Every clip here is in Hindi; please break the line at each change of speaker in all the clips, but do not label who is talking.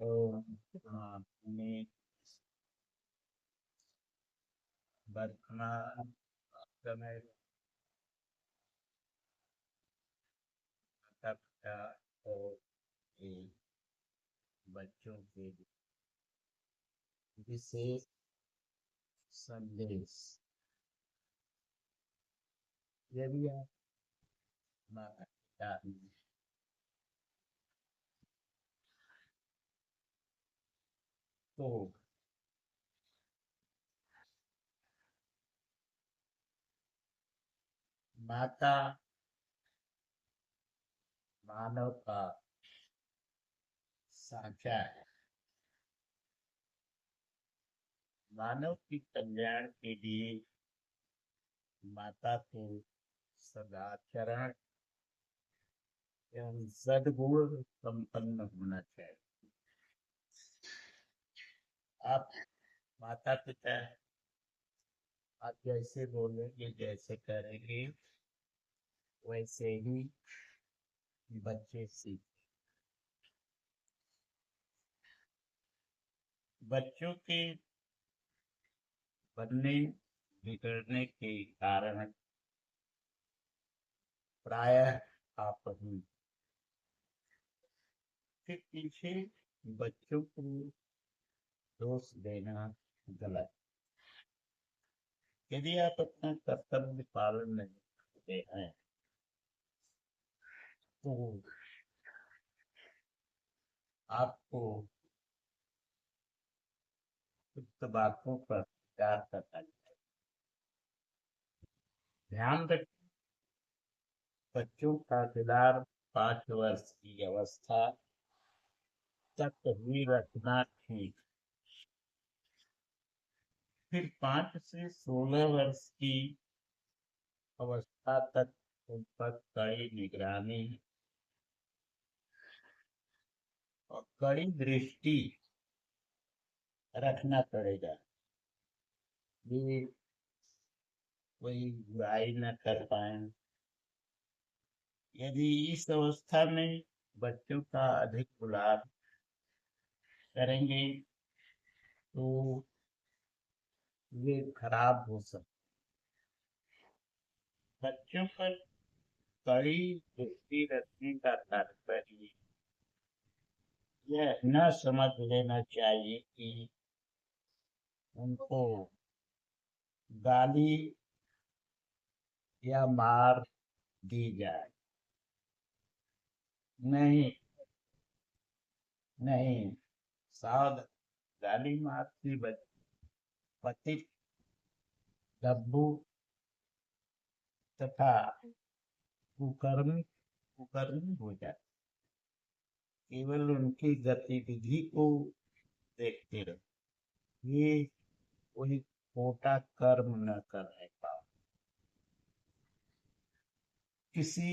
तो अपने वर्तमान समय माता पिता और ये बच्चों के विशेष संदेश। यदि आप माता पिता तो माता मानव का साझा है। मानव की कल्याण के लिए माता को सदाचरण एवं सद्गुण संपन्न होना चाहिए। आप माता पिता आप जैसे बोलेंगे जैसे करेंगे वैसे ही बच्चे सीख। बच्चों के बनने बिगड़ने के कारण प्रायः आप ही के पीछे बच्चों को दोष देना गलत। यदि आप अपना कर्तव्य पालन नहीं करते हैं तो आपको उक्त बातों पर विचार करना चाहिए। ध्यान रखें, बच्चों का दिलार 5 वर्ष की अवस्था तक ही रखना ठीक। फिर 5 से 16 वर्ष की अवस्था तक उन पर कड़ी निगरानी और कड़ी दृष्टि रखना पड़ेगा। ये कोई बुराई न कर पाए। यदि इस अवस्था में बच्चों का अधिक दुलार करेंगे तो वे खराब हो सकते। बच्चों पर कड़ी दृष्टि रखने का तात्पर्य यह न समझ लेना चाहिए कि उनको गाली या मार दी जाए। नहीं, नहीं, सावध। गाली मार से पतित डब्बू तथा कुकर्मी कुकर्मी हो जाए। केवल उनकी गतिविधि को देखते रहो। ये कोई छोटा कर्म न करने का। किसी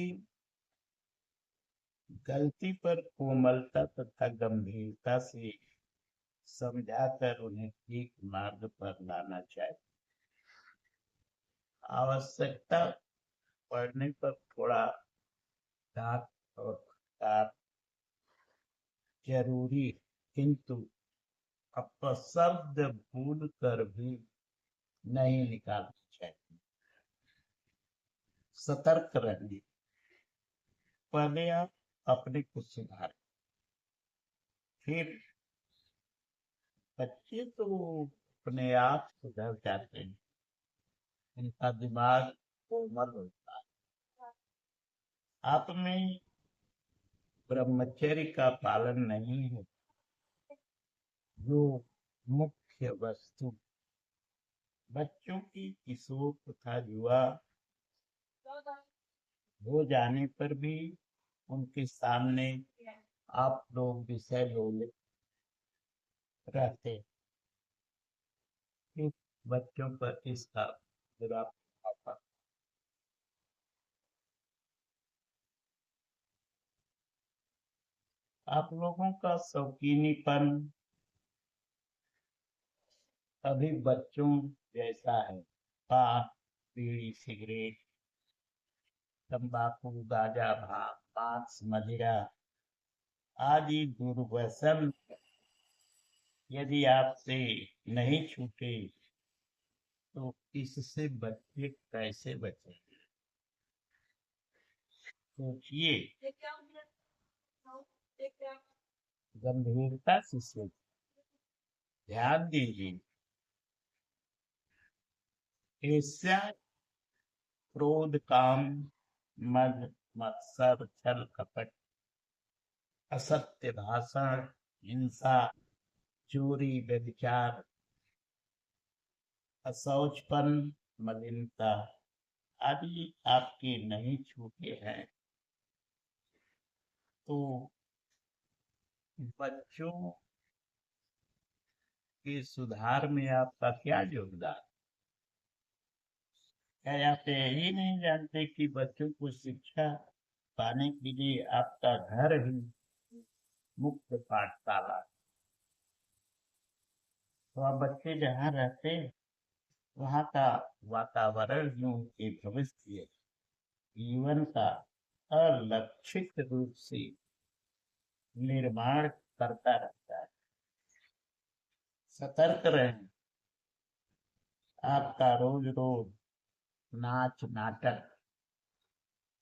गलती पर कोमलता तथा गंभीरता से समझाकर उन्हें ठीक मार्ग पर लाना चाहिए। आवश्यकता पड़ने पर थोड़ा डांट और फटकार जरूरी, किंतु अपशब्द भूल कर भी नहीं निकालना चाहिए। सतर्क रहने पहले आप अपने को सुधारें, फिर बच्चे तो अपने आप सुधर जाते हैं। उनका दिमाग कोमल होता है। आप में ब्रह्मचर्य का पालन नहीं है, जो मुख्य वस्तु बच्चों की किशोर तथा युवा हो जाने पर भी उनके सामने आप लोग विषय बोले रहते। इस बच्चों पर इसका बुरा प्रभाव पड़ता। आप लोगों का शौकीनीपन अभी बच्चों जैसा है। पान, बीड़ी, सिगरेट, तंबाकू, गांजा, भांग, मांस, मदिरा आदि दुर्व्यसन यदि आपसे नहीं छूटे तो इससे बच्चे कैसे बचे? सोचिए, गंभीरता से सोचिए, ध्यान दीजिए। ईर्ष्या, क्रोध, काम, मद, मत्सर, छल कपट, असत्य भाषण, हिंसा, चोरी, व्यभिचार, अशौचपन, मलिनता आदि आपके नहीं छूटे हैं तो बच्चों के सुधार में आपका क्या योगदान? क्या आप यही नहीं जानते कि बच्चों को शिक्षा पाने के लिए आपका घर ही मुख्य पाठशाला है? तो आप बच्चे जहाँ रहते हैं वहाँ का वातावरण ही उनके भविष्य जीवन का अलक्षित रूप से निर्माण करता रहता है। सतर्क रहें। आपका रोज रोज नाच नाटक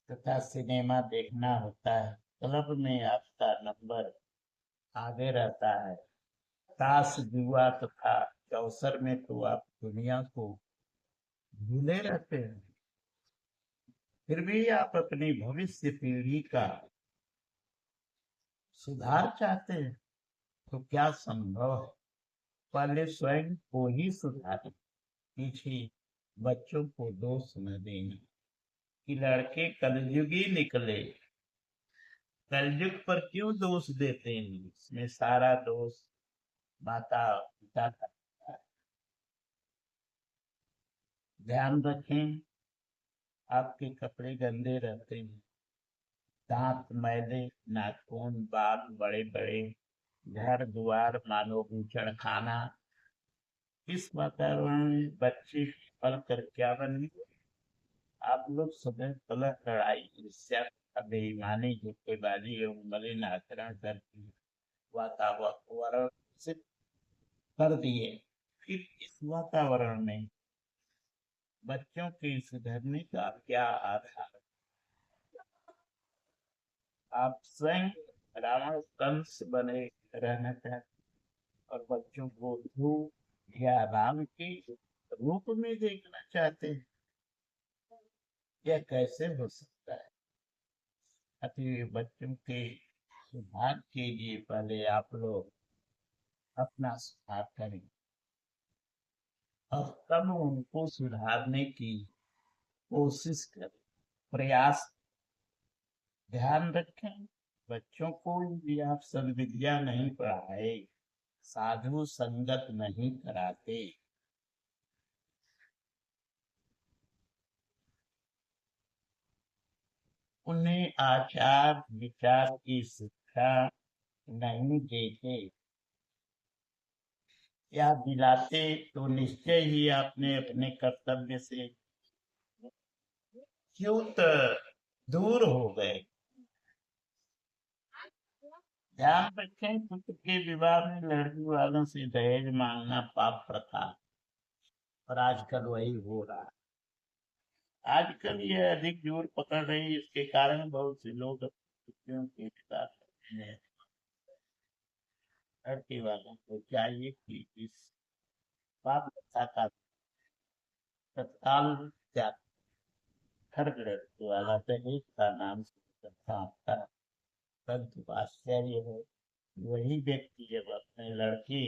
तथा सिनेमा देखना होता है, क्लब में आपका नंबर आगे रहता है, ताश जुआ तथा चौसर में तो आप दुनिया को भूले रहते हैं। फिर भी आप अपनी भविष्य पीढ़ी का सुधार चाहते हैं तो क्या संभव है? पहले स्वयं को ही सुधारें, पीछे बच्चों को दोष न देना कि लड़के कलयुगी निकले। कलयुग पर क्यों दोष देते हैं? इसमें सारा दोष माता पिता का है। ध्यान रखें, आपके कपड़े गंदे रहते हैं, दांत मैले, नाखून बाल बड़े बड़े, घर द्वार मानो ऊंचड़ खाना। इस वातावरण में बच्चे पल कर क्या बने? आप लोग सदैव कलह लड़ाई ईर्ष्या बेईमानी धोखेबाजी एवं मलिन आचरण करके वातावरण से कर दिए। फिर इस वातावरण में बच्चों के सुधरने का क्या आधार? आप स्वयं रावण कंस बने रहना चाहते और बच्चों को ध्रुव या राम के रूप में देखना चाहते हैं। यह कैसे हो सकता है? अतः बच्चों के सुधार के लिए पहले आप लोग अपना सुधार करें और तब उनको सुधारने की कोशिश करें, प्रयास। ध्यान रखें, बच्चों को यदि आप सद्विद्या नहीं पढ़ाए, साधु संगत नहीं कराते, उन्हें आचार विचार की शिक्षा नहीं देते या दिलाते तो निश्चय ही आपने अपने कर्तव्य से च्युत दूर हो गए। ध्यान रखें, पुत्र के विवाह में लड़की वालों से दहेज मांगना पाप प्रथा और आजकल वही हो रहा है। आजकल ये अधिक जोर पकड़ रही है, इसके कारण बहुत से लोग पुत्रियों के पिता ने लड़की वालों को चाहिए कि इस पाप प्रथा का तत्काल त्याग। खर्च लड़की वाला दहेज का नाम से प्रथा आता है, परंतु आश्चर्य है, वही व्यक्ति जब अपने लड़के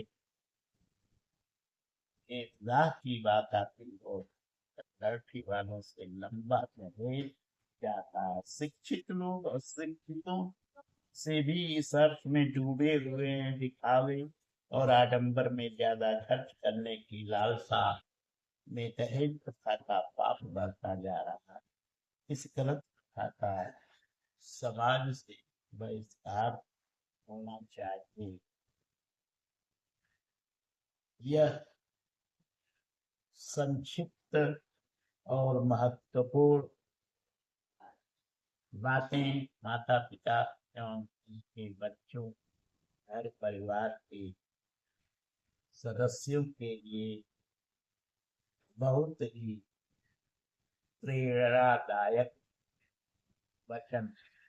के विवाह की बात आती हो लड़की वालों से लंबा दहेज जाता है। शिक्षित लोग अशिक्षितों से भी इस अर्थ में डूबे हुए हैं, दिखावे और आडंबर में ज्यादा खर्च करने की लालसा में दहेज प्रथा का पाप बढ़ता जा रहा है। इस गलत प्रथा का समाज से बहिष्कार होना चाहिए। यह संक्षिप्त और महत्वपूर्ण बातें माता पिता एवं उनके बच्चों घर परिवार के सदस्यों के लिए बहुत ही प्रेरणादायक वचन है।